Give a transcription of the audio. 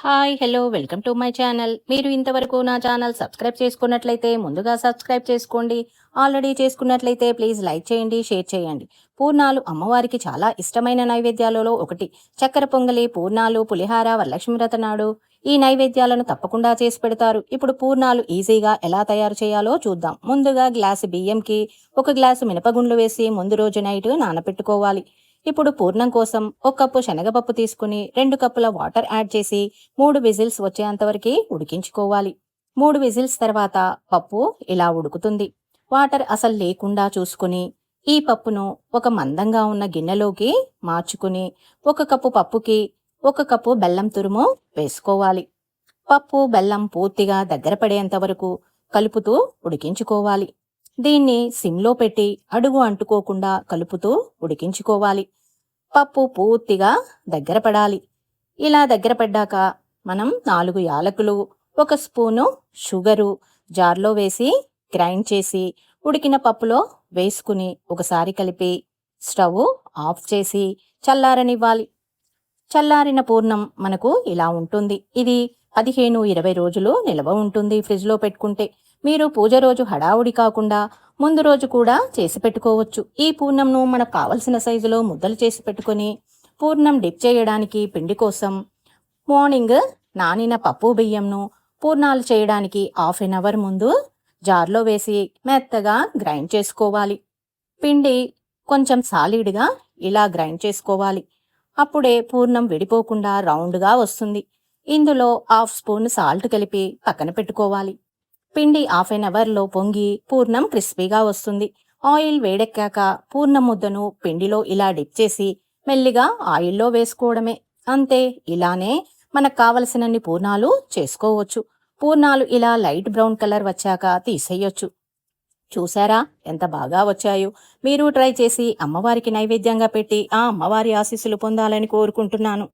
Hi hello welcome to my channel. మీరు ఇంతవరకు నా ఛానల్ సబ్స్క్రైబ్ చేసుకున్నట్లయితే ముందుగా సబ్స్క్రైబ్ చేసుకోండి. ఆల్రెడీ చేసుకున్నట్లయితే ప్లీజ్ లైక్ చేయండి, షేర్ చేయండి. పూర్ణాలు అమ్మవారికి చాలా ఇష్టమైన నైవేద్యాలలో ఒకటి. చక్కెర పొంగలి, పూర్ణాలు, పులిహార, వరలక్ష్మి వ్రత నాడు ఈ నైవేద్యాలను తప్పకుండా చేసి పెడతారు. ఇప్పుడు పూర్ణాలు ఈజీగా ఎలా తయారు చేయాలో చూద్దాం. ముందుగా గ్లాసు బియ్యంకి 1 గ్లాసు మినపగుండ్లు వేసి ముందు రోజు నైట్ నానపెట్టుకోవాలి. ఇప్పుడు పూర్ణం కోసం 1 కప్పు శనగపప్పు తీసుకుని 2 కప్పుల వాటర్ యాడ్ చేసి 3 విజిల్స్ వచ్చేంతవరకు ఉడికించుకోవాలి. 3 విజిల్స్ తర్వాత పప్పు ఇలా ఉడుకుతుంది. వాటర్ అసలు లేకుండా చూసుకుని ఈ పప్పును ఒక మందంగా ఉన్న గిన్నెలోకి మార్చుకుని 1 కప్పు పప్పుకి 1 కప్పు బెల్లం తురుము వేసుకోవాలి. పప్పు బెల్లం పూర్తిగా దగ్గర పడేంత వరకు కలుపుతూ ఉడికించుకోవాలి. దీన్ని సిమ్లో పెట్టి అడుగు అంటుకోకుండా కలుపుతూ ఉడికించుకోవాలి. పప్పు పూర్తిగా దగ్గర పడాలి. ఇలా దగ్గర పడ్డాక మనం 4 యాలకులు, 1 స్పూను షుగరు జార్లో వేసి గ్రైండ్ చేసి ఉడికిన పప్పులో వేసుకుని ఒకసారి కలిపి స్టవ్ ఆఫ్ చేసి చల్లారనివ్వాలి. చల్లారిన పూర్ణం మనకు ఇలా ఉంటుంది. ఇది 15-20 రోజులు నిల్వ ఉంటుంది ఫ్రిడ్జ్లో పెట్టుకుంటే. మీరు పూజ రోజు హడావుడి కాకుండా ముందు రోజు కూడా చేసి పెట్టుకోవచ్చు. ఈ పూర్ణంను మనకు కావలసిన సైజులో ముద్దలు చేసి పెట్టుకొని పూర్ణం డిప్ చేయడానికి పిండి కోసం మార్నింగ్ నానిన పప్పు బియ్యంను పూర్ణాలు చేయడానికి హాఫ్ ఎన్ అవర్ ముందు జార్లో వేసి మెత్తగా గ్రైండ్ చేసుకోవాలి. పిండి కొంచెం సాలిడ్గా ఇలా గ్రైండ్ చేసుకోవాలి. అప్పుడే పూర్ణం విడిపోకుండా రౌండ్గా వస్తుంది. ఇందులో హాఫ్ స్పూన్ సాల్ట్ కలిపి పక్కన పెట్టుకోవాలి. పిండి హాఫ్ ఎన్ అవర్లో పొంగి పూర్ణం క్రిస్పీగా వస్తుంది. ఆయిల్ వేడెక్కాక పూర్ణం ముద్దను పిండిలో ఇలా డిప్ చేసి మెల్లిగా ఆయిల్లో వేసుకోవడమే. అంతే, ఇలానే మనకు కావలసినన్ని పూర్ణాలు చేసుకోవచ్చు. పూర్ణాలు ఇలా లైట్ బ్రౌన్ కలర్ వచ్చాక తీసేయొచ్చు. చూసారా ఎంత బాగా వచ్చాయో? మీరు ట్రై చేసి అమ్మవారికి నైవేద్యంగా పెట్టి ఆ అమ్మవారి ఆశీస్సులు పొందాలని కోరుకుంటున్నాను.